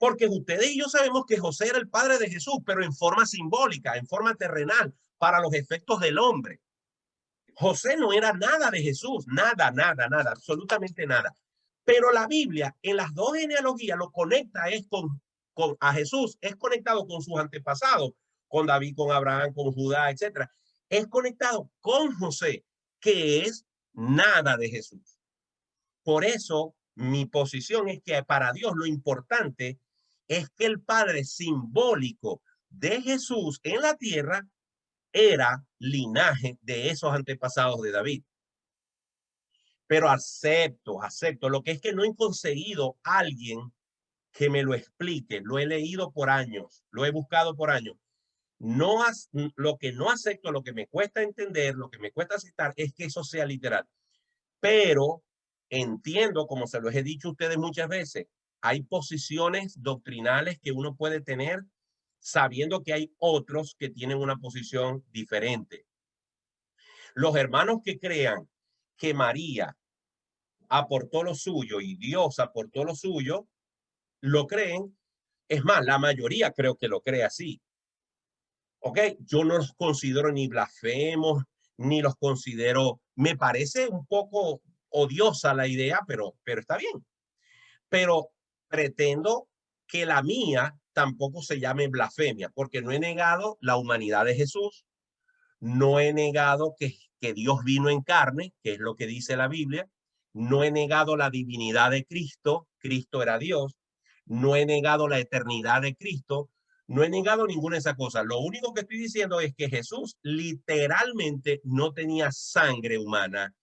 Porque ustedes y yo sabemos que José era el padre de Jesús, pero en forma simbólica, en forma terrenal, para los efectos del hombre. José no era nada de Jesús, nada, nada, nada, absolutamente nada. Pero la Biblia en las dos genealogías lo conecta es con a Jesús, es conectado con sus antepasados, con David, con Abraham, con Judá, etcétera. Es conectado con José, que es nada de Jesús. Por eso mi posición es que para Dios lo importante es que el padre simbólico de Jesús en la tierra era linaje de esos antepasados de David. Pero acepto. Lo que es que no he conseguido alguien que me lo explique. Lo he leído por años, lo he buscado por años. No, lo que no acepto, lo que me cuesta entender, lo que me cuesta aceptar es que eso sea literal. Pero entiendo, como se los he dicho a ustedes muchas veces, hay posiciones doctrinales que uno puede tener sabiendo que hay otros que tienen una posición diferente. Los hermanos que crean que María aportó lo suyo y Dios aportó lo suyo, lo creen. Es más, la mayoría creo que lo cree así. ¿Ok? Yo no los considero ni blasfemos, ni los considero, me parece un poco odiosa la idea, pero está bien. Pero pretendo que la mía tampoco se llame blasfemia, porque no he negado la humanidad de Jesús, no he negado que Dios vino en carne, que es lo que dice la Biblia, no he negado la divinidad de Cristo, Cristo era Dios, no he negado la eternidad de Cristo, no he negado ninguna de esas cosas. Lo único que estoy diciendo es que Jesús literalmente no tenía sangre humana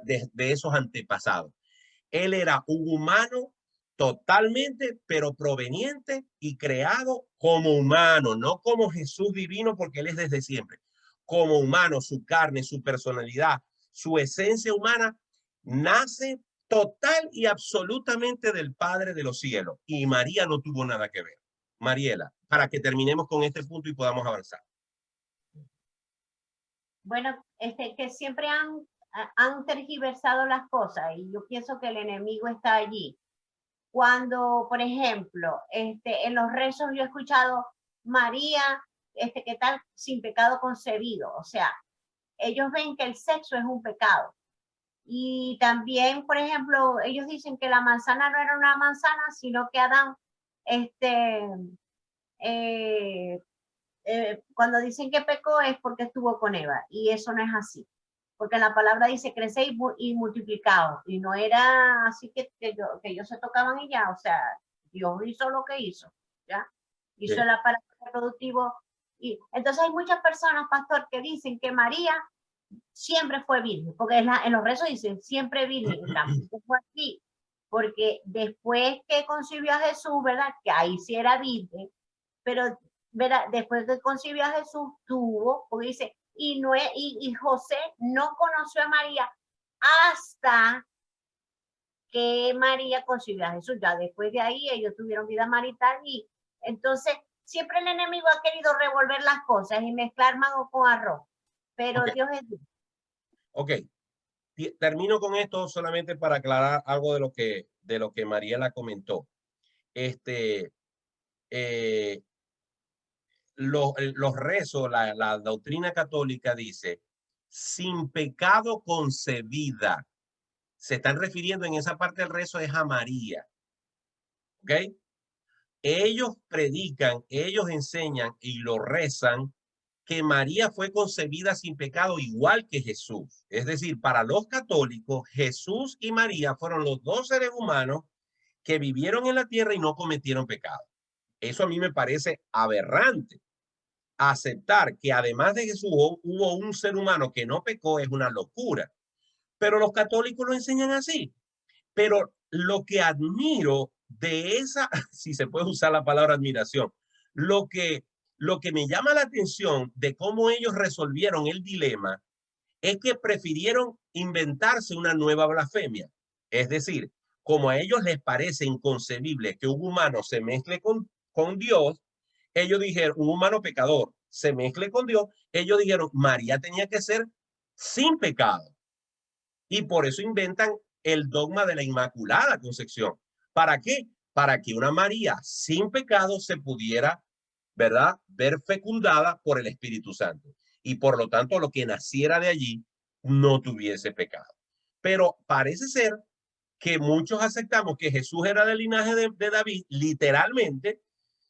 de esos antepasados. Él era un humano totalmente, pero proveniente y creado como humano, no como Jesús divino, porque él es desde siempre. Como humano, su carne, su personalidad, su esencia humana nace total y absolutamente del Padre de los cielos. Y María no tuvo nada que ver. Mariela, para que terminemos con este punto y podamos avanzar. Bueno, que siempre han tergiversado las cosas y yo pienso que el enemigo está allí. Cuando, por ejemplo, en los rezos yo he escuchado María, ¿qué tal? Sin pecado concebido. O sea, ellos ven que el sexo es un pecado. Y también, por ejemplo, ellos dicen que la manzana no era una manzana, sino que Adán, eh, cuando dicen que pecó es porque estuvo con Eva. Y eso no es así. Porque la palabra dice crecer y multiplicados. Y no era así que ellos se tocaban y ya. O sea, Dios hizo lo que hizo. ¿Ya? Hizo el aparato reproductivo. Y entonces hay muchas personas, pastor, que dicen que María siempre fue virgen, porque en los rezos dicen siempre virgen, tampoco fue así, porque después que concibió a Jesús, ¿verdad? Que ahí sí era virgen, pero ¿verdad? Después que concibió a Jesús, tuvo, porque dice, y José no conoció a María hasta que María concibió a Jesús. Ya después de ahí ellos tuvieron vida marital y entonces siempre el enemigo ha querido revolver las cosas y mezclar mango con arroz, pero Okay. Dios es Dios. Ok, termino con esto solamente para aclarar algo de lo que Mariela comentó. Este, eh, los rezos, la doctrina católica dice, sin pecado concebida. Se están refiriendo en esa parte del rezo es a María. ¿Ok? Ellos predican, ellos enseñan y lo rezan que María fue concebida sin pecado igual que Jesús. Es decir, para los católicos, Jesús y María fueron los dos seres humanos que vivieron en la tierra y no cometieron pecado. Eso a mí me parece aberrante. Aceptar que además de Jesús hubo un ser humano que no pecó es una locura. Pero los católicos lo enseñan así. Pero lo que admiro de esa, si se puede usar la palabra admiración, lo que, lo que me llama la atención de cómo ellos resolvieron el dilema es que prefirieron inventarse una nueva blasfemia. Es decir, como a ellos les parece inconcebible que un humano se mezcle con Dios, ellos dijeron, un humano pecador se mezcle con Dios, ellos dijeron, María tenía que ser sin pecado. Y por eso inventan el dogma de la Inmaculada Concepción. ¿Para qué? para que una María sin pecado se pudiera, ¿verdad?, ver fecundada por el Espíritu Santo. Y por lo tanto, lo que naciera de allí no tuviese pecado. Pero parece ser que muchos aceptamos que Jesús era del linaje de David, literalmente,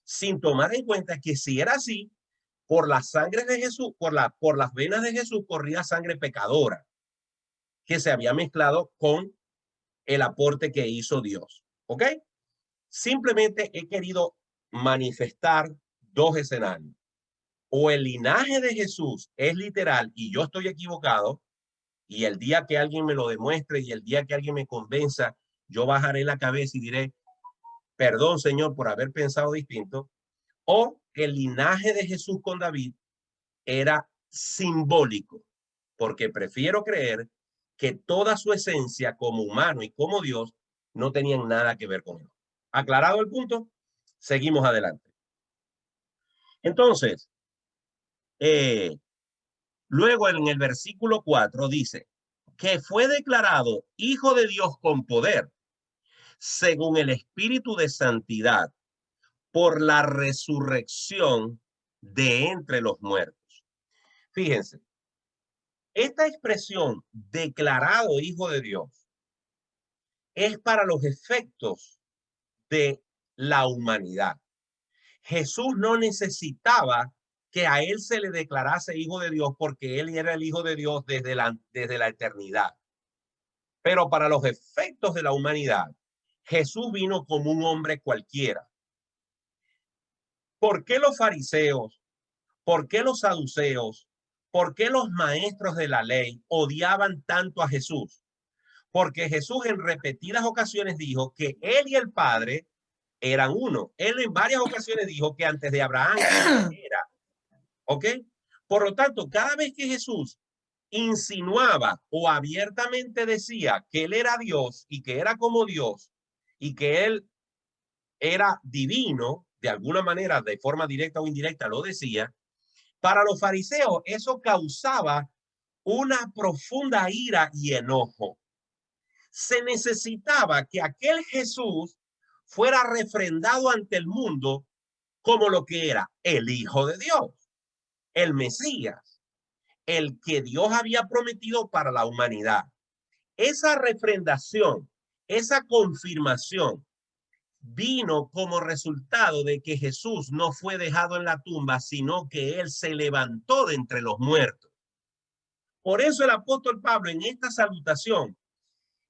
sin tomar en cuenta que si era así, por la sangre de Jesús, por las venas de Jesús corría sangre pecadora, que se había mezclado con el aporte que hizo Dios. ¿Ok? Simplemente he querido manifestar dos escenarios. O el linaje de Jesús es literal y yo estoy equivocado, y el día que alguien me lo demuestre y el día que alguien me convenza, yo bajaré la cabeza y diré, perdón, Señor, por haber pensado distinto. O el linaje de Jesús con David era simbólico, porque prefiero creer que toda su esencia como humano y como Dios no tenían nada que ver con él. Aclarado el punto, seguimos adelante. Entonces, luego en el versículo 4 dice que fue declarado hijo de Dios con poder, según el Espíritu de Santidad, por la resurrección de entre los muertos. Fíjense, esta expresión declarado hijo de Dios es para los efectos de la humanidad. Jesús no necesitaba que a él se le declarase hijo de Dios porque él era el hijo de Dios desde la eternidad. Pero para los efectos de la humanidad, Jesús vino como un hombre cualquiera. ¿Por qué los fariseos? ¿Por qué los saduceos? ¿Por qué los maestros de la ley odiaban tanto a Jesús? Porque Jesús en repetidas ocasiones dijo que él y el Padre eran uno. Él en varias ocasiones dijo que antes de Abraham era. ¿Ok? Por lo tanto, cada vez que Jesús insinuaba o abiertamente decía que él era Dios y que era como Dios y que él era divino, de alguna manera, de forma directa o indirecta, lo decía, para los fariseos eso causaba una profunda ira y enojo. Se necesitaba que aquel Jesús fuera refrendado ante el mundo como lo que era el Hijo de Dios, el Mesías, el que Dios había prometido para la humanidad. Esa refrendación, esa confirmación vino como resultado de que Jesús no fue dejado en la tumba, sino que él se levantó de entre los muertos. Por eso el apóstol Pablo en esta salutación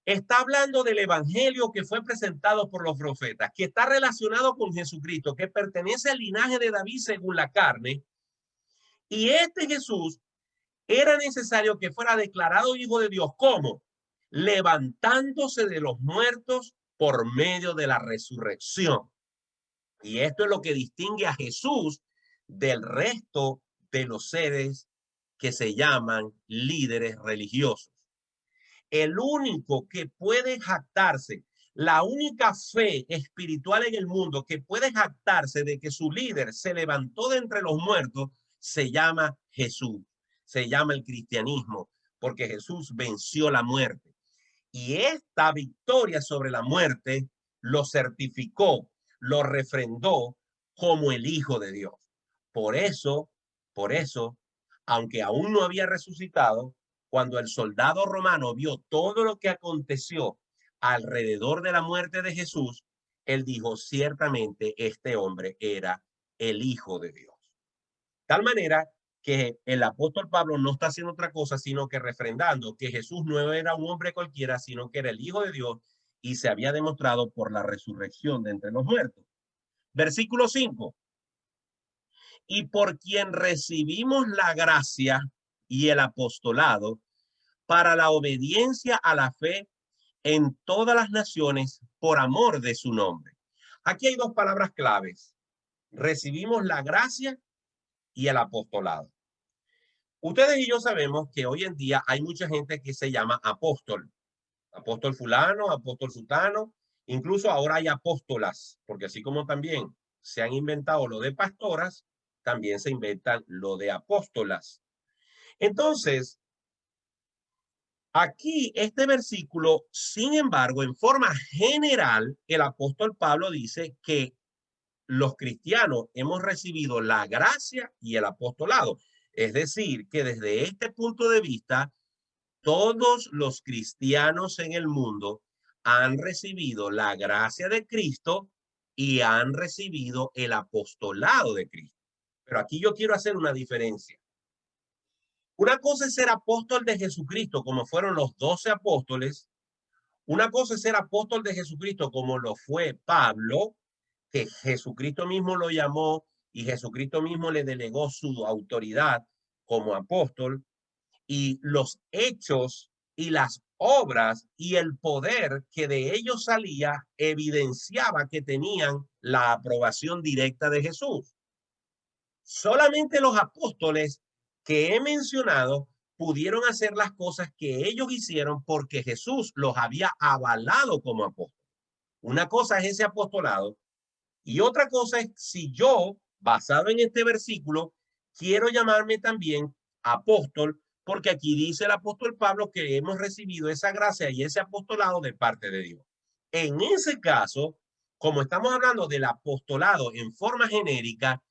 está hablando del evangelio que fue presentado por los profetas, que está relacionado con Jesucristo, que pertenece al linaje de David según la carne. Y este Jesús era necesario que fuera declarado hijo de Dios. ¿Cómo? Levantándose de los muertos por medio de la resurrección. Y esto es lo que distingue a Jesús del resto de los seres que se llaman líderes religiosos. El único que puede jactarse, la única fe espiritual en el mundo que puede jactarse de que su líder se levantó de entre los muertos, se llama Jesús, se llama el cristianismo, porque Jesús venció la muerte. Y esta victoria sobre la muerte lo certificó, lo refrendó como el Hijo de Dios. Por eso, aunque aún no había resucitado, cuando el soldado romano vio todo lo que aconteció alrededor de la muerte de Jesús, él dijo, ciertamente este hombre era el Hijo de Dios. Tal manera que el apóstol Pablo no está haciendo otra cosa, sino que refrendando que Jesús no era un hombre cualquiera, sino que era el Hijo de Dios y se había demostrado por la resurrección de entre los muertos. Versículo 5. Y por quien recibimos la gracia y el apostolado para la obediencia a la fe en todas las naciones por amor de su nombre. Aquí hay dos palabras claves. Recibimos la gracia y el apostolado. Ustedes y yo sabemos que hoy en día hay mucha gente que se llama apóstol. Apóstol fulano, apóstol sutano. Incluso ahora hay apóstolas, porque así como también se han inventado lo de pastoras, también se inventan lo de apóstolas. Entonces, Aquí, este versículo, sin embargo, en forma general, el apóstol Pablo dice que los cristianos hemos recibido la gracia y el apostolado. Es decir, que desde este punto de vista, todos los cristianos en el mundo han recibido la gracia de Cristo y han recibido el apostolado de Cristo. Pero aquí yo quiero hacer una diferencia. Una cosa es ser apóstol de Jesucristo, como fueron los 12 apóstoles. Una cosa es ser apóstol de Jesucristo, como lo fue Pablo, que Jesucristo mismo lo llamó y Jesucristo mismo le delegó su autoridad como apóstol, y los hechos y las obras y el poder que de ellos salía evidenciaba que tenían la aprobación directa de Jesús. Solamente los apóstoles que he mencionado pudieron hacer las cosas que ellos hicieron porque Jesús los había avalado como apóstoles. Una cosa es ese apostolado y otra cosa es si yo, basado en este versículo, quiero llamarme también apóstol, porque aquí dice el apóstol Pablo que hemos recibido esa gracia y ese apostolado de parte de Dios. En ese caso, como estamos hablando del apostolado en forma genérica,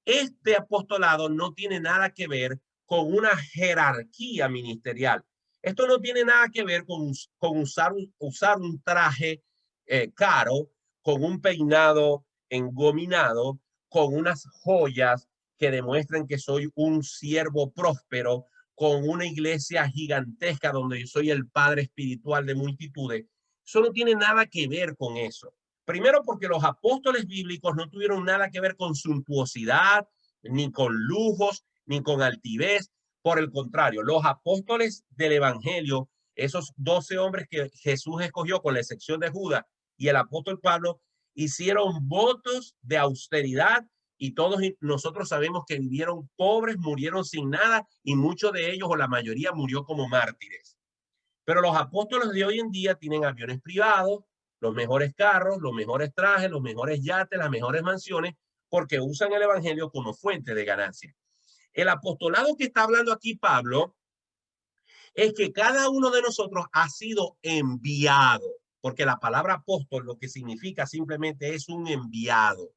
este apostolado no tiene nada que ver con una jerarquía ministerial. Esto no tiene nada que ver con usar un traje caro, con un peinado engominado, con unas joyas que demuestren que soy un siervo próspero, con una iglesia gigantesca donde yo soy el padre espiritual de multitudes. Eso no tiene nada que ver con eso. Primero, porque los apóstoles bíblicos no tuvieron nada que ver con suntuosidad, ni con lujos, ni con altivez. Por el contrario, los apóstoles del evangelio, esos 12 hombres que Jesús escogió, con la excepción de Judas y el apóstol Pablo, hicieron votos de austeridad y todos nosotros sabemos que vivieron pobres, murieron sin nada y muchos de ellos o la mayoría murió como mártires. Pero los apóstoles de hoy en día tienen aviones privados, los mejores carros, los mejores trajes, los mejores yates, las mejores mansiones, porque usan el evangelio como fuente de ganancia. El apostolado que está hablando aquí Pablo es que cada uno de nosotros ha sido enviado, porque la palabra apóstol lo que significa simplemente es un enviado.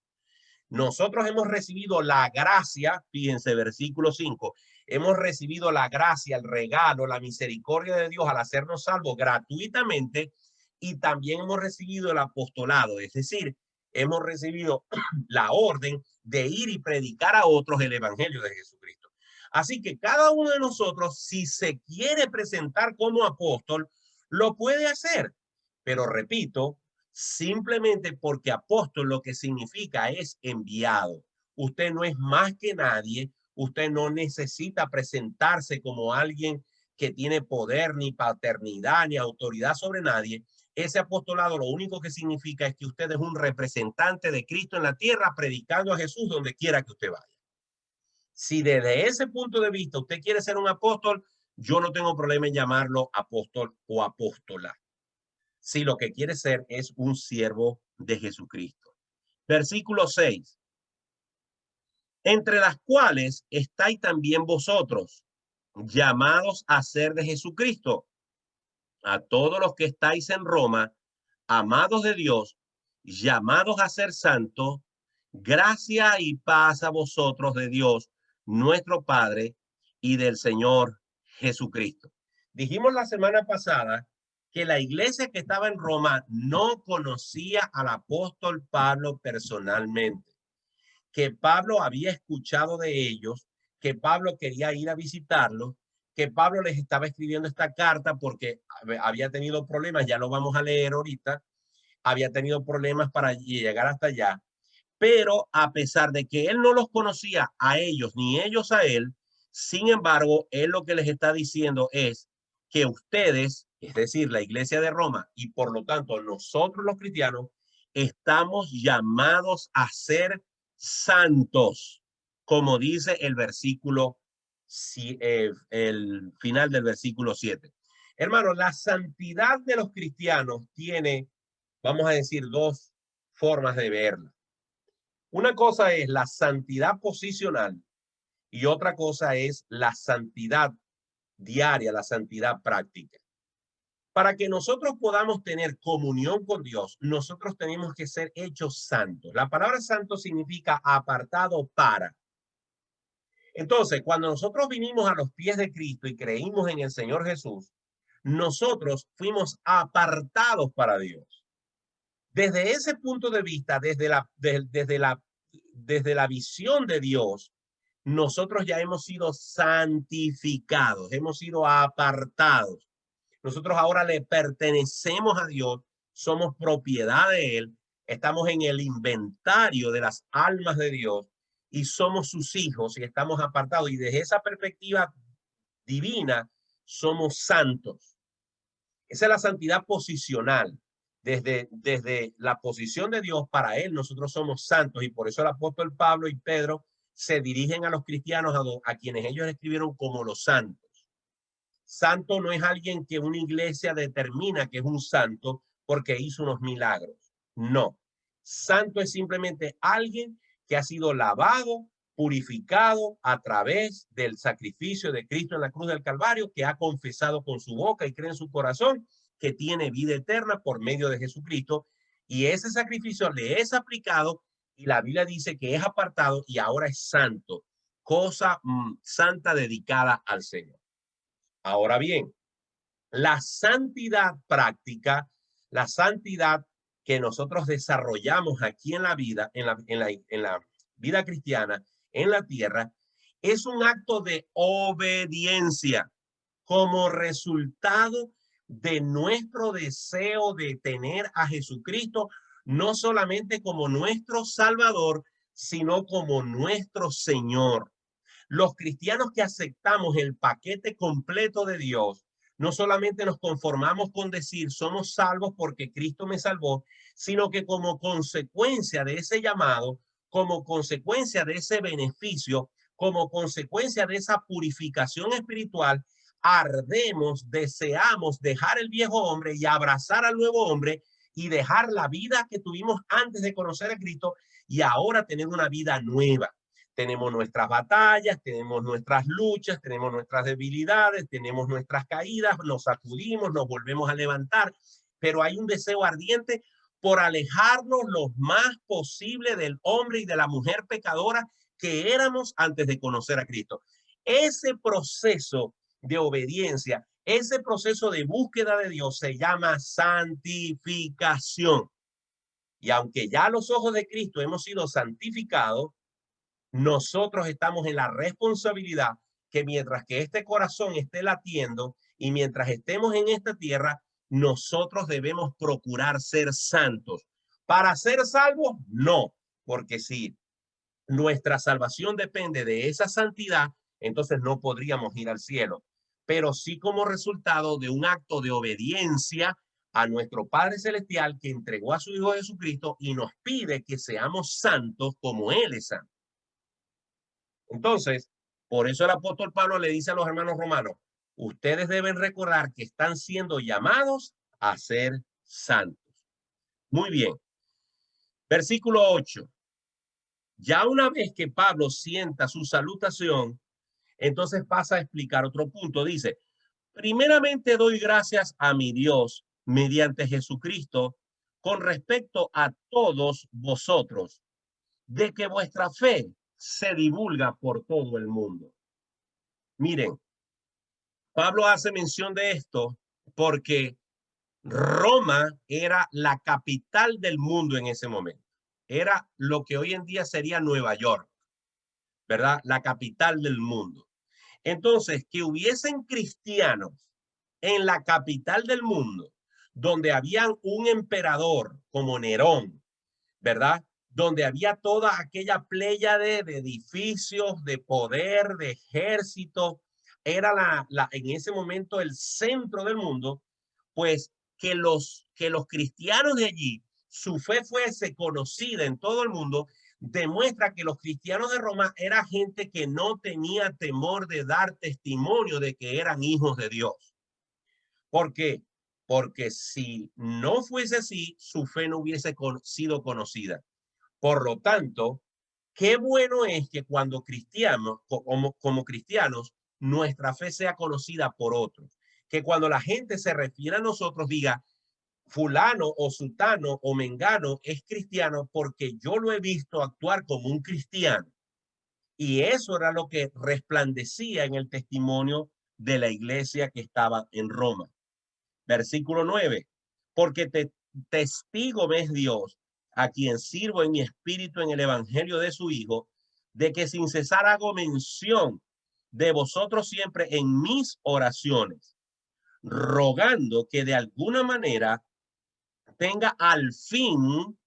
Nosotros hemos recibido la gracia, fíjense, versículo 5, hemos recibido la gracia, el regalo, la misericordia de Dios al hacernos salvos gratuitamente y también hemos recibido el apostolado, es decir, hemos recibido la orden de ir y predicar a otros el evangelio de Jesucristo. Así que cada uno de nosotros, si se quiere presentar como apóstol, lo puede hacer. Pero repito, simplemente porque apóstol lo que significa es enviado. Usted no es más que nadie, usted no necesita presentarse como alguien que tiene poder, ni paternidad, ni autoridad sobre nadie. Ese apostolado lo único que significa es que usted es un representante de Cristo en la tierra, predicando a Jesús donde quiera que usted vaya. Si desde ese punto de vista usted quiere ser un apóstol, yo no tengo problema en llamarlo apóstol o apóstola. Si lo que quiere ser es un siervo de Jesucristo. Versículo 6. Entre las cuales estáis también vosotros, llamados a ser de Jesucristo. A todos los que estáis en Roma, amados de Dios, llamados a ser santos, gracia y paz a vosotros de Dios, nuestro Padre, y del Señor Jesucristo. Dijimos la semana pasada que la iglesia que estaba en Roma no conocía al apóstol Pablo personalmente, que Pablo había escuchado de ellos, que Pablo quería ir a visitarlos, que Pablo les estaba escribiendo esta carta porque había tenido problemas, ya lo vamos a leer ahorita, había tenido problemas para llegar hasta allá, pero a pesar de que él no los conocía a ellos ni ellos a él, sin embargo, él lo que les está diciendo es que ustedes, es decir, la iglesia de Roma y por lo tanto nosotros los cristianos, estamos llamados a ser santos, como dice el versículo, el final del versículo 7. Hermano, la santidad de los cristianos tiene, vamos a decir, dos formas de verla. Una cosa es la santidad posicional y otra cosa es la santidad diaria, la santidad práctica. Para que nosotros podamos tener comunión con Dios, nosotros tenemos que ser hechos santos. La palabra santo significa apartado para. Entonces, cuando nosotros vinimos a los pies de Cristo y creímos en el Señor Jesús, nosotros fuimos apartados para Dios. Desde ese punto de vista, desde la visión de Dios, nosotros ya hemos sido santificados, hemos sido apartados. Nosotros ahora le pertenecemos a Dios, somos propiedad de Él, estamos en el inventario de las almas de Dios y somos sus hijos y estamos apartados. Y desde esa perspectiva divina, somos santos. Esa es la santidad posicional. Desde la posición de Dios para Él, nosotros somos santos. Y por eso el apóstol Pablo y Pedro se dirigen a los cristianos a quienes ellos escribieron como los santos. Santo no es alguien que una iglesia determina que es un santo porque hizo unos milagros. No. Santo es simplemente alguien que ha sido lavado, purificado a través del sacrificio de Cristo en la cruz del Calvario, que ha confesado con su boca y cree en su corazón que tiene vida eterna por medio de Jesucristo. Y ese sacrificio le es aplicado y la Biblia dice que es apartado y ahora es santo, cosa santa dedicada al Señor. Ahora bien, la santidad práctica, la santidad que nosotros desarrollamos aquí en la vida, en la vida cristiana, en la tierra, es un acto de obediencia como resultado de nuestro deseo de tener a Jesucristo, no solamente como nuestro Salvador, sino como nuestro Señor. Los cristianos que aceptamos el paquete completo de Dios, no solamente nos conformamos con decir somos salvos porque Cristo me salvó, sino que como consecuencia de ese llamado, como consecuencia de ese beneficio, como consecuencia de esa purificación espiritual, ardemos, deseamos dejar el viejo hombre y abrazar al nuevo hombre y dejar la vida que tuvimos antes de conocer a Cristo y ahora tener una vida nueva. Tenemos nuestras batallas, tenemos nuestras luchas, tenemos nuestras debilidades, tenemos nuestras caídas, nos sacudimos, nos volvemos a levantar, pero hay un deseo ardiente por alejarnos lo más posible del hombre y de la mujer pecadora que éramos antes de conocer a Cristo. Ese proceso de obediencia, ese proceso de búsqueda de Dios se llama santificación. Y aunque ya a los ojos de Cristo hemos sido santificados, nosotros estamos en la responsabilidad que mientras que este corazón esté latiendo y mientras estemos en esta tierra, nosotros debemos procurar ser santos. ¿Para ser salvos? No, porque si nuestra salvación depende de esa santidad, entonces no podríamos ir al cielo. Pero sí como resultado de un acto de obediencia a nuestro Padre Celestial que entregó a su Hijo Jesucristo y nos pide que seamos santos como Él es santo. Entonces, por eso el apóstol Pablo le dice a los hermanos romanos, ustedes deben recordar que están siendo llamados a ser santos. Muy bien. Versículo 8. Ya una vez que Pablo sienta su salutación, entonces pasa a explicar otro punto. Dice, primeramente doy gracias a mi Dios mediante Jesucristo con respecto a todos vosotros, de que vuestra fe se divulga por todo el mundo. Miren, Pablo hace mención de esto porque Roma era la capital del mundo en ese momento. Era lo que hoy en día sería Nueva York, ¿verdad? La capital del mundo. Entonces, que hubiesen cristianos en la capital del mundo, donde habían un emperador como Nerón, ¿verdad? Donde había toda aquella pléyade de edificios, de poder, de ejército, era en ese momento el centro del mundo, pues que los cristianos de allí, su fe fuese conocida en todo el mundo, demuestra que los cristianos de Roma era gente que no tenía temor de dar testimonio de que eran hijos de Dios. ¿Por qué? Porque si no fuese así, su fe no hubiese sido conocida. Por lo tanto, qué bueno es que cuando cristianos, como cristianos, nuestra fe sea conocida por otros. que cuando la gente se refiere a nosotros diga fulano o sutano o mengano es cristiano porque yo lo he visto actuar como un cristiano. Y eso era lo que resplandecía en el testimonio de la iglesia que estaba en Roma. Versículo 9. Porque testigo me es Dios, a quien sirvo en mi espíritu en el evangelio de su Hijo, de que sin cesar hago mención de vosotros siempre en mis oraciones, rogando que de alguna manera tenga al fin,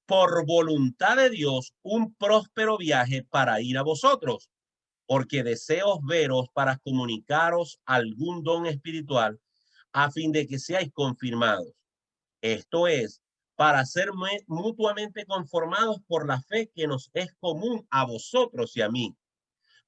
por voluntad de Dios, un próspero viaje para ir a vosotros, porque deseo veros para comunicaros algún don espiritual a fin de que seáis confirmados. Esto es, para ser mutuamente conformados por la fe que nos es común a vosotros y a mí.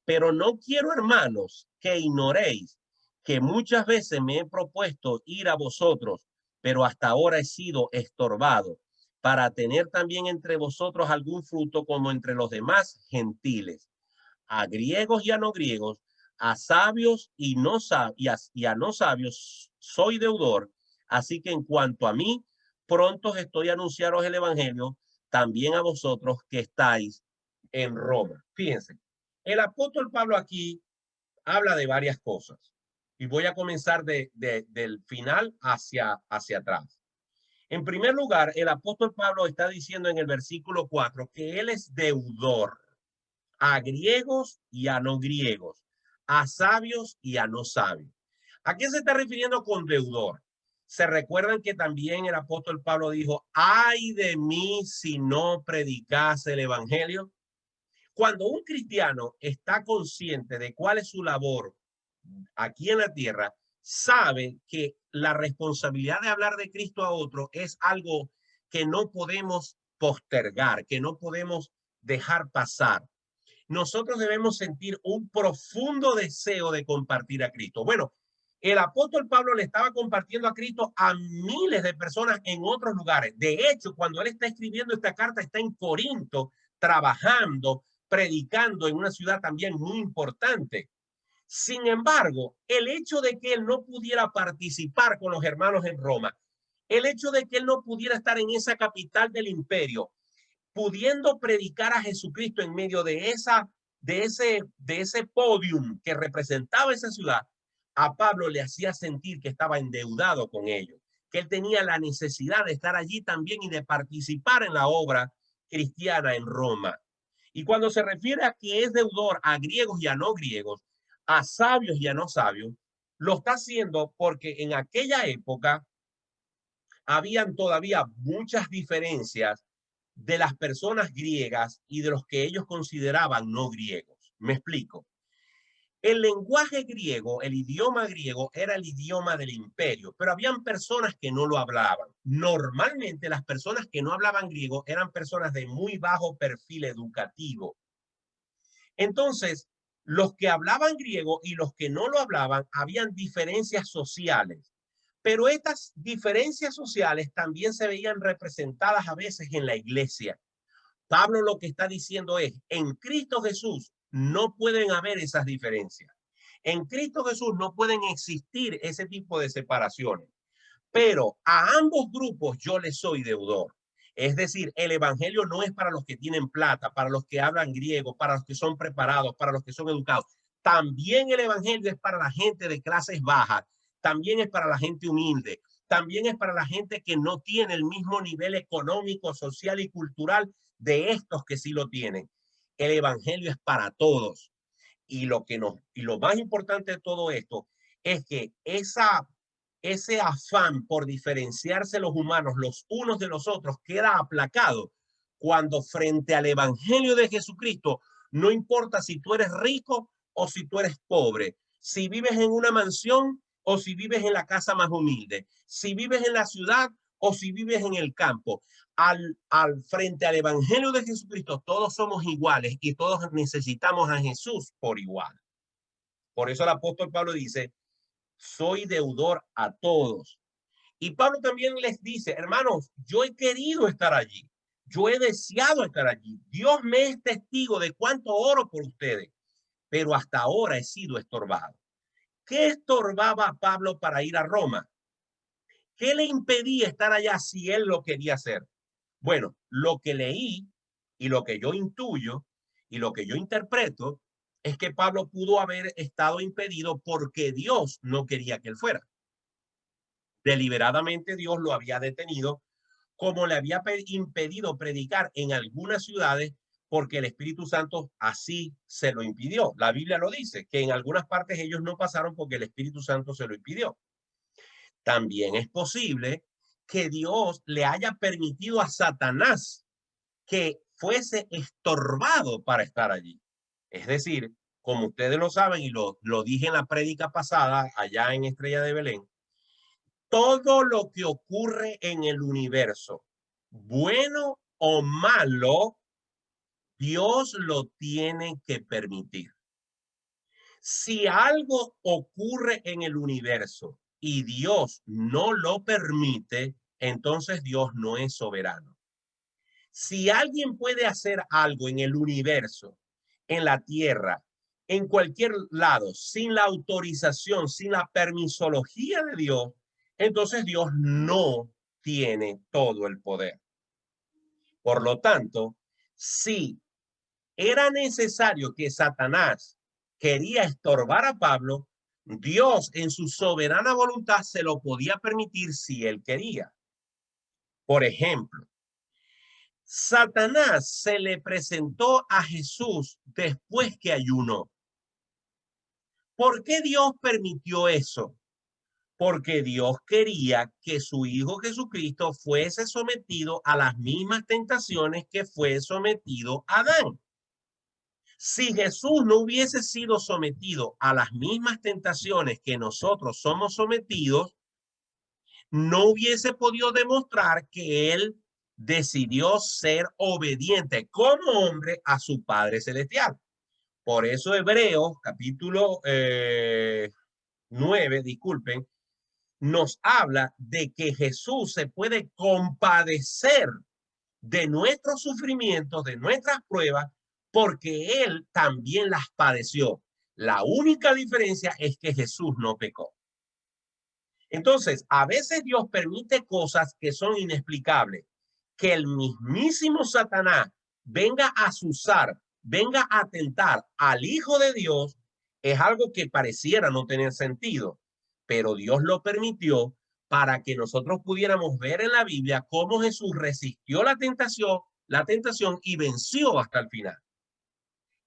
Pero no quiero, hermanos, que ignoréis que muchas veces me he propuesto ir a vosotros, pero hasta ahora he sido estorbado, para tener también entre vosotros algún fruto como entre los demás gentiles, a griegos y a no griegos, a sabios y a no sabios soy deudor. Así que en cuanto a mí, pronto estoy a anunciaros el evangelio también a vosotros que estáis en Roma. Fíjense, el apóstol Pablo aquí habla de varias cosas y voy a comenzar del final hacia atrás. En primer lugar, el apóstol Pablo está diciendo en el versículo 4 que él es deudor a griegos y a no griegos, a sabios y a no sabios. ¿A qué se está refiriendo con deudor? Se recuerdan que también el apóstol Pablo dijo, ay de mí si no predicase el evangelio. Cuando un cristiano está consciente de cuál es su labor aquí en la tierra, sabe que la responsabilidad de hablar de Cristo a otro es algo que no podemos postergar, que no podemos dejar pasar. Nosotros debemos sentir un profundo deseo de compartir a Cristo. Bueno, el apóstol Pablo le estaba compartiendo a Cristo a miles de personas en otros lugares. De hecho, cuando él está escribiendo esta carta, está en Corinto, trabajando, predicando en una ciudad también muy importante. Sin embargo, el hecho de que él no pudiera participar con los hermanos en Roma, el hecho de que él no pudiera estar en esa capital del imperio, pudiendo predicar a Jesucristo en medio de ese podium que representaba esa ciudad, a Pablo le hacía sentir que estaba endeudado con ellos, que él tenía la necesidad de estar allí también y de participar en la obra cristiana en Roma. Y cuando se refiere a que es deudor a griegos y a no griegos, a sabios y a no sabios, lo está haciendo porque en aquella época habían todavía muchas diferencias de las personas griegas y de los que ellos consideraban no griegos. Me explico. El lenguaje griego, el idioma griego, era el idioma del imperio, pero habían personas que no lo hablaban. Normalmente las personas que no hablaban griego eran personas de muy bajo perfil educativo. Entonces, los que hablaban griego y los que no lo hablaban, habían diferencias sociales. Pero estas diferencias sociales también se veían representadas a veces en la iglesia. Pablo lo que está diciendo es, en Cristo Jesús no pueden haber esas diferencias. En Cristo Jesús no pueden existir ese tipo de separaciones. Pero a ambos grupos yo les soy deudor. Es decir, el evangelio no es para los que tienen plata, para los que hablan griego, para los que son preparados, para los que son educados. También el evangelio es para la gente de clases bajas, también es para la gente humilde, también es para la gente que no tiene el mismo nivel económico, social y cultural de estos que sí lo tienen. El evangelio es para todos. Y lo más importante de todo esto es que ese afán por diferenciarse los humanos los unos de los otros queda aplacado cuando frente al evangelio de Jesucristo, no importa si tú eres rico o si tú eres pobre, si vives en una mansión o si vives en la casa más humilde, si vives en la ciudad o si vives en el campo, frente al evangelio de Jesucristo, todos somos iguales y todos necesitamos a Jesús por igual. Por eso el apóstol Pablo dice, soy deudor a todos. Y Pablo también les dice, hermanos, yo he querido estar allí, yo he deseado estar allí. Dios me es testigo de cuánto oro por ustedes, pero hasta ahora he sido estorbado. ¿Qué estorbaba a Pablo para ir a Roma? ¿Qué le impedía estar allá si él lo quería hacer? Bueno, lo que leí y lo que yo intuyo y lo que yo interpreto es que Pablo pudo haber estado impedido porque Dios no quería que él fuera. Deliberadamente Dios lo había detenido, como le había impedido predicar en algunas ciudades porque el Espíritu Santo así se lo impidió. La Biblia lo dice, que en algunas partes ellos no pasaron porque el Espíritu Santo se lo impidió. También es posible que Dios le haya permitido a Satanás que fuese estorbado para estar allí. Es decir, como ustedes lo saben y lo dije en la prédica pasada allá en Estrella de Belén, todo lo que ocurre en el universo, bueno o malo, Dios lo tiene que permitir. Si algo ocurre en el universo y Dios no lo permite, entonces Dios no es soberano. Si alguien puede hacer algo en el universo, en la tierra, en cualquier lado, sin la autorización, sin la permisología de Dios, entonces Dios no tiene todo el poder. Por lo tanto, si era necesario que Satanás quería estorbar a Pablo, Dios en su soberana voluntad se lo podía permitir si él quería. Por ejemplo, Satanás se le presentó a Jesús después que ayunó. ¿Por qué Dios permitió eso? Porque Dios quería que su Hijo Jesucristo fuese sometido a las mismas tentaciones que fue sometido Adán. Si Jesús no hubiese sido sometido a las mismas tentaciones que nosotros somos sometidos, no hubiese podido demostrar que él decidió ser obediente como hombre a su Padre Celestial. Por eso Hebreos capítulo 9, disculpen, nos habla de que Jesús se puede compadecer de nuestros sufrimientos, de nuestras pruebas, porque él también las padeció. La única diferencia es que Jesús no pecó. Entonces, a veces Dios permite cosas que son inexplicables, que el mismísimo Satanás venga a azuzar, venga a tentar al Hijo de Dios, es algo que pareciera no tener sentido, pero Dios lo permitió para que nosotros pudiéramos ver en la Biblia cómo Jesús resistió la tentación y venció hasta el final.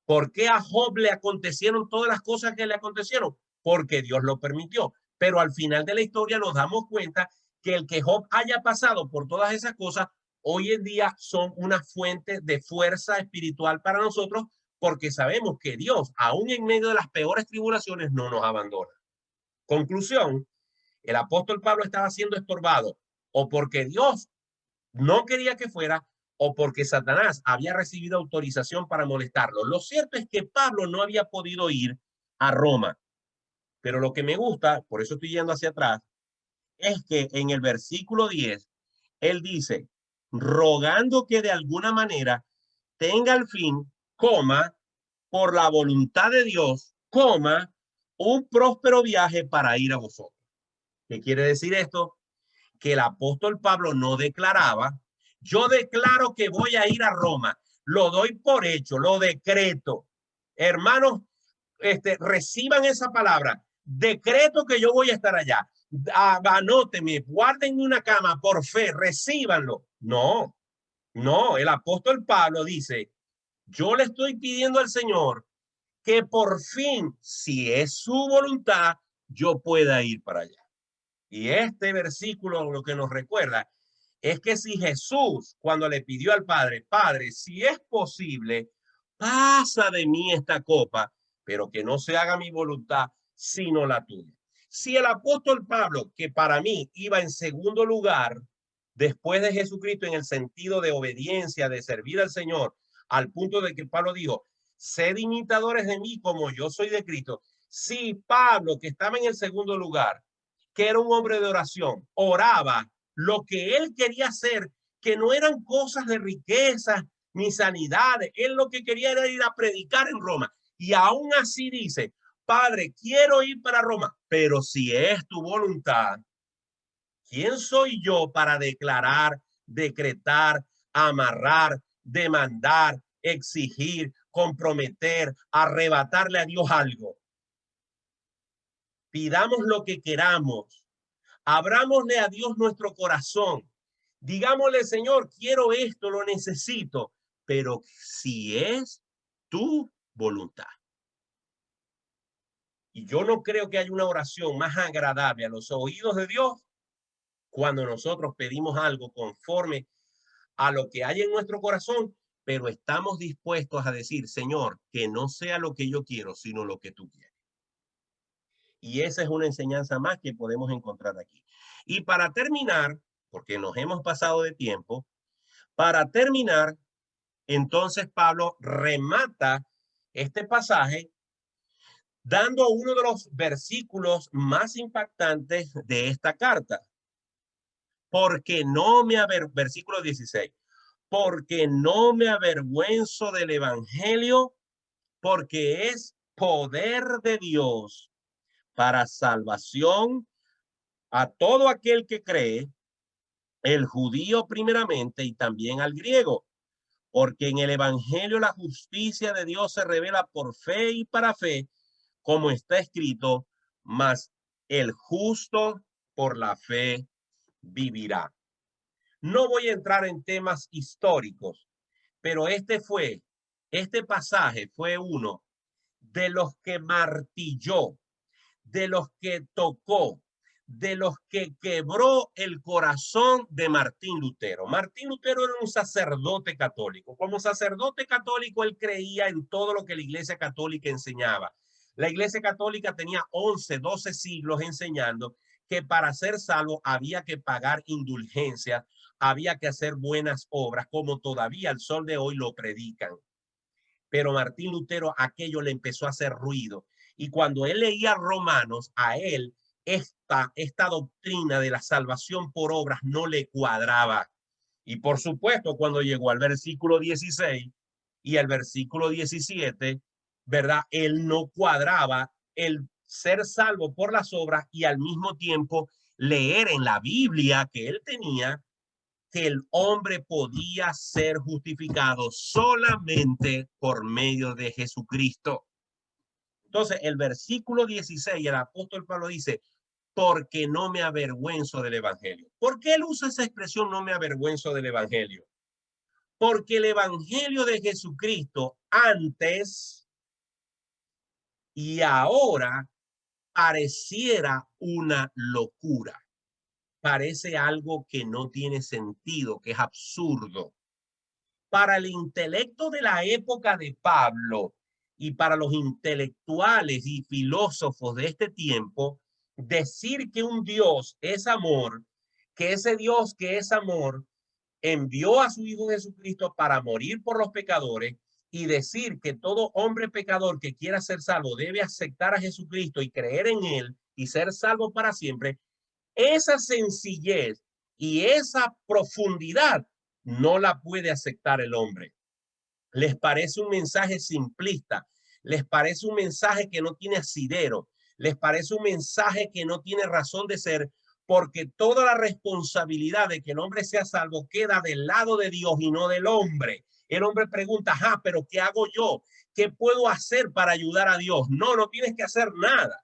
¿Por qué a Job le acontecieron todas las cosas que le acontecieron? Porque Dios lo permitió. Pero al final de la historia nos damos cuenta que el que Job haya pasado por todas esas cosas, hoy en día son una fuente de fuerza espiritual para nosotros, porque sabemos que Dios, aún en medio de las peores tribulaciones, no nos abandona. Conclusión, el apóstol Pablo estaba siendo estorbado o porque Dios no quería que fuera o porque Satanás había recibido autorización para molestarlo. Lo cierto es que Pablo no había podido ir a Roma. Pero lo que me gusta, por eso estoy yendo hacia atrás, es que en el versículo 10, él dice, rogando que de alguna manera tenga al fin, coma, por la voluntad de Dios, coma, un próspero viaje para ir a vosotros. ¿Qué quiere decir esto? Que el apóstol Pablo no declaraba, yo declaro que voy a ir a Roma, lo doy por hecho, lo decreto. Hermanos, reciban esa palabra, decreto que yo voy a estar allá. Anótenme, guarden una cama por fe, recíbanlo. No, no, el apóstol Pablo dice, yo le estoy pidiendo al Señor que por fin, si es su voluntad, yo pueda ir para allá. Y este versículo lo que nos recuerda es que si Jesús, cuando le pidió al Padre, Padre, si es posible, pasa de mí esta copa, pero que no se haga mi voluntad, sino la tuya. Si el apóstol Pablo, que para mí iba en segundo lugar, después de Jesucristo en el sentido de obediencia, de servir al Señor, al punto de que Pablo dijo, sed imitadores de mí como yo soy de Cristo. Si Pablo, que estaba en el segundo lugar, que era un hombre de oración, oraba lo que él quería hacer, que no eran cosas de riqueza ni sanidades. Él lo que quería era ir a predicar en Roma. Y aún así dice, Padre, quiero ir para Roma, pero si es tu voluntad, ¿quién soy yo para declarar, decretar, amarrar, demandar, exigir, comprometer, arrebatarle a Dios algo? Pidamos lo que queramos. Abrámosle a Dios nuestro corazón. Digámosle, Señor, quiero esto, lo necesito, pero si es tu voluntad. Y yo no creo que haya una oración más agradable a los oídos de Dios cuando nosotros pedimos algo conforme a lo que hay en nuestro corazón, pero estamos dispuestos a decir, Señor, que no sea lo que yo quiero, sino lo que tú quieres. Y esa es una enseñanza más que podemos encontrar aquí. Y para terminar, porque nos hemos pasado de tiempo, para terminar, entonces Pablo remata este pasaje dando uno de los versículos más impactantes de esta carta. Porque no me versículo 16, porque no me avergüenzo del evangelio, porque es poder de Dios para salvación a todo aquel que cree, el judío primeramente y también al griego, porque en el evangelio la justicia de Dios se revela por fe y para fe, como está escrito, mas el justo por la fe vivirá. No voy a entrar en temas históricos, pero este pasaje fue uno de los que martilló, de los que tocó, de los que quebró el corazón de Martín Lutero. Martín Lutero era un sacerdote católico. Como sacerdote católico, él creía en todo lo que la Iglesia Católica enseñaba. La Iglesia Católica tenía 11, 12 siglos enseñando que para ser salvo había que pagar indulgencias, había que hacer buenas obras, como todavía al sol de hoy lo predican. Pero Martín Lutero aquello le empezó a hacer ruido. Y cuando él leía Romanos, a él esta doctrina de la salvación por obras no le cuadraba. Y por supuesto, cuando llegó al versículo 16 y al versículo 17, ¿verdad? Él no cuadraba el ser salvo por las obras y al mismo tiempo leer en la Biblia que él tenía que el hombre podía ser justificado solamente por medio de Jesucristo. Entonces, el versículo 16, el apóstol Pablo dice, porque no me avergüenzo del evangelio. ¿Por qué él usa esa expresión, no me avergüenzo del evangelio? Porque el evangelio de Jesucristo antes y ahora pareciera una locura. Parece algo que no tiene sentido, que es absurdo. Para el intelecto de la época de Pablo y para los intelectuales y filósofos de este tiempo, decir que un Dios es amor, que ese Dios que es amor envió a su Hijo Jesucristo para morir por los pecadores y decir que todo hombre pecador que quiera ser salvo debe aceptar a Jesucristo y creer en él y ser salvo para siempre, esa sencillez y esa profundidad no la puede aceptar el hombre. Les parece un mensaje simplista, les parece un mensaje que no tiene asidero, les parece un mensaje que no tiene razón de ser, porque toda la responsabilidad de que el hombre sea salvo queda del lado de Dios y no del hombre. El hombre pregunta, pero ¿qué hago yo? ¿Qué puedo hacer para ayudar a Dios? No, no tienes que hacer nada.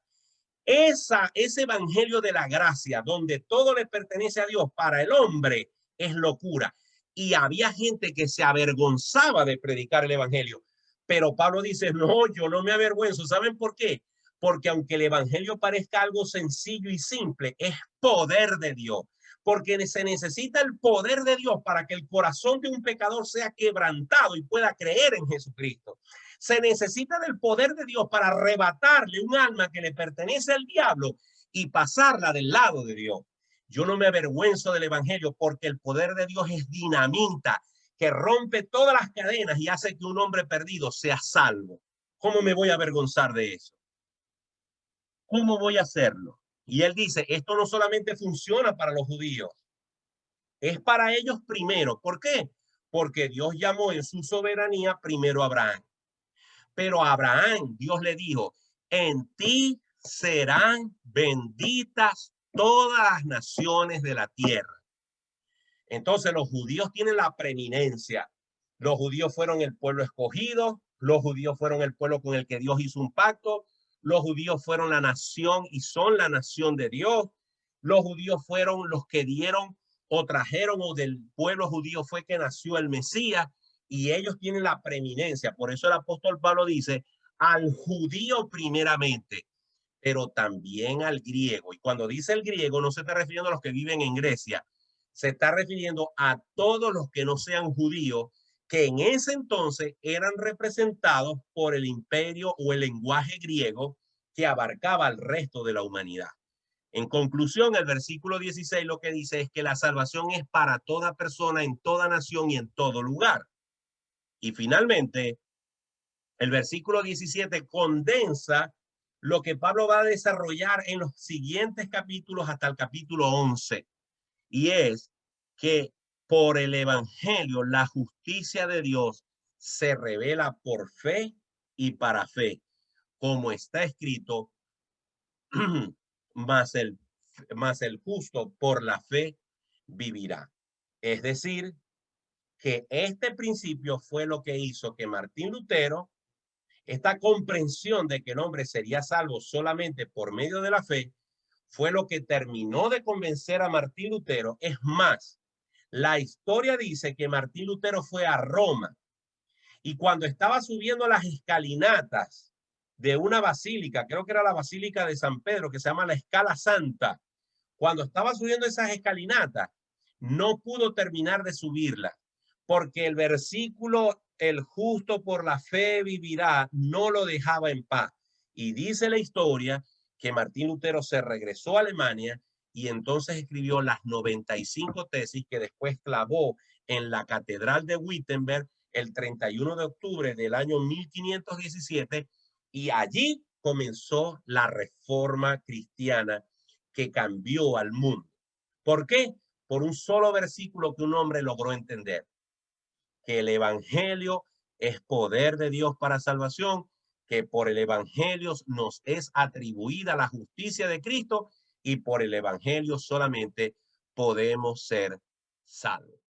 Ese evangelio de la gracia, donde todo le pertenece a Dios, para el hombre es locura. Y había gente que se avergonzaba de predicar el evangelio. Pero Pablo dice, no, yo no me avergüenzo. ¿Saben por qué? Porque aunque el evangelio parezca algo sencillo y simple, es poder de Dios. Porque se necesita el poder de Dios para que el corazón de un pecador sea quebrantado y pueda creer en Jesucristo. Se necesita del poder de Dios para arrebatarle un alma que le pertenece al diablo y pasarla del lado de Dios. Yo no me avergüenzo del evangelio porque el poder de Dios es dinamita que rompe todas las cadenas y hace que un hombre perdido sea salvo. ¿Cómo me voy a avergonzar de eso? ¿Cómo voy a hacerlo? Y él dice, esto no solamente funciona para los judíos, es para ellos primero. ¿Por qué? Porque Dios llamó en su soberanía primero a Abraham. Pero a Abraham Dios le dijo, en ti serán benditas todas las naciones de la tierra. Entonces los judíos tienen la preeminencia. Los judíos fueron el pueblo escogido, los judíos fueron el pueblo con el que Dios hizo un pacto, los judíos fueron la nación y son la nación de Dios. Los judíos fueron los que dieron o trajeron, o del pueblo judío fue que nació el Mesías, y ellos tienen la preeminencia. Por eso el apóstol Pablo dice al judío primeramente, pero también al griego. Y cuando dice el griego, no se está refiriendo a los que viven en Grecia, se está refiriendo a todos los que no sean judíos, que en ese entonces eran representados por el imperio o el lenguaje griego que abarcaba al resto de la humanidad. En conclusión, el versículo 16 lo que dice es que la salvación es para toda persona, en toda nación y en todo lugar. Y finalmente, el versículo 17 condensa lo que Pablo va a desarrollar en los siguientes capítulos hasta el capítulo 11. Y es que por el evangelio la justicia de Dios se revela por fe y para fe, como está escrito, más el justo por la fe vivirá. Es decir, que este principio fue lo que hizo que Martín Lutero, esta comprensión de que el hombre sería salvo solamente por medio de la fe, fue lo que terminó de convencer a Martín Lutero. Es más, la historia dice que Martín Lutero fue a Roma y cuando estaba subiendo las escalinatas de una basílica, creo que era la Basílica de San Pedro, que se llama la Escala Santa, cuando estaba subiendo esas escalinatas, no pudo terminar de subirla, porque el versículo, el justo por la fe vivirá, no lo dejaba en paz. Y dice la historia que Martín Lutero se regresó a Alemania y entonces escribió las 95 tesis que después clavó en la Catedral de Wittenberg el 31 de octubre del año 1517, y allí comenzó la reforma cristiana que cambió al mundo. ¿Por qué? Por un solo versículo que un hombre logró entender: que el evangelio es poder de Dios para salvación, que por el evangelio nos es atribuida la justicia de Cristo y por el evangelio solamente podemos ser salvos.